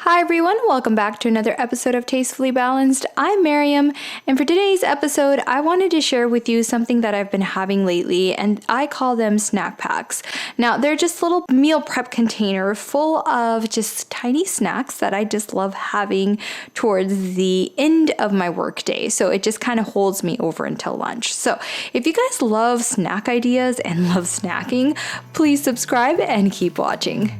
Hi everyone, welcome back to another episode of Tastefully Balanced. I'm Miriam, and for today's episode, I wanted to share with you something that I've been having lately, and I call them snack packs. Now, they're just little meal prep container full of just tiny snacks that I just love having towards the end of my workday. So it just kind of holds me over until lunch. So if you guys love snack ideas and love snacking, please subscribe and keep watching.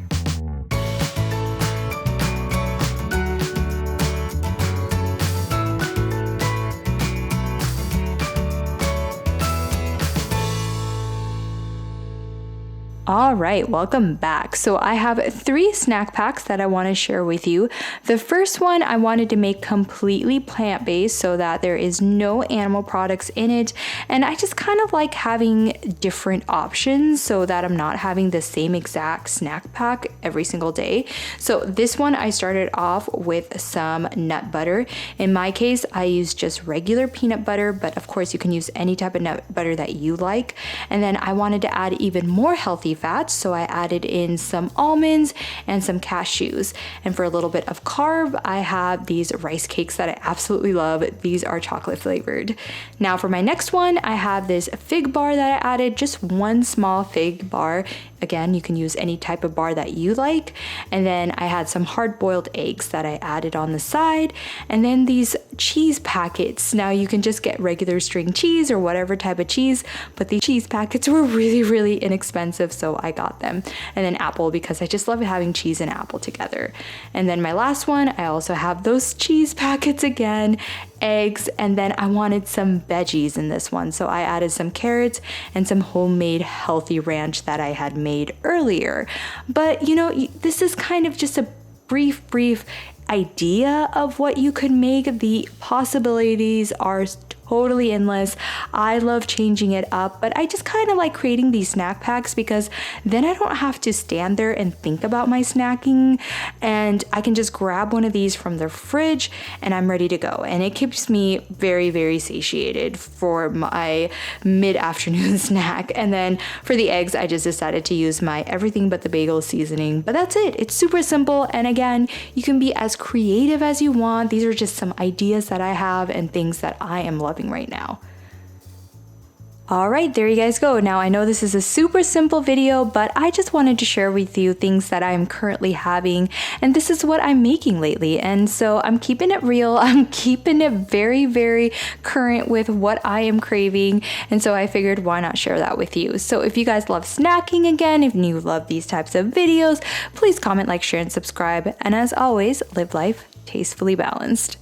All right, welcome back. So I have 3 snack packs that I want to share with you. The first one I wanted to make completely plant-based so that there is no animal products in it. And I just kind of like having different options so that I'm not having the same exact snack pack every single day. So this one I started off with some nut butter. In my case, I use just regular peanut butter, but of course you can use any type of nut butter that you like. And then I wanted to add even more healthy fats, so I added in some almonds and some cashews. And for a little bit of carb, I have these rice cakes that I absolutely love. These are chocolate flavored. Now for my next one, I have this fig bar that I added, just one small fig bar. Again, you can use any type of bar that you like. And then I had some hard-boiled eggs that I added on the side. And then these cheese packets. Now you can just get regular string cheese or whatever type of cheese, but the cheese packets were really inexpensive, so I got them. And then apple, because I just love having cheese and apple together. And then my last one, I also have those cheese packets again, eggs, and then I wanted some veggies in this one, so I added some carrots and some homemade healthy ranch that I had made earlier. But you know, this is kind of just a brief idea of what you could make. The possibilities are totally endless. I love changing it up, but I just kind of like creating these snack packs because then I don't have to stand there and think about my snacking, and I can just grab one of these from the fridge and I'm ready to go. And it keeps me very satiated for my mid-afternoon snack. And then for the eggs, I just decided to use my everything but the bagel seasoning, but that's it. It's super simple, and again, you can be as creative as you want. These are just some ideas that I have and things that I am loving right now. All right, there you guys go. Now I know this is a super simple video, but I just wanted to share with you things that I'm currently having, and this is what I'm making lately. And so I'm keeping it real. I'm keeping it very current with what I am craving. And so I figured, why not share that with you? So if you guys love snacking, again, if you love these types of videos, please comment, like, share, and subscribe. And as always, live life tastefully balanced.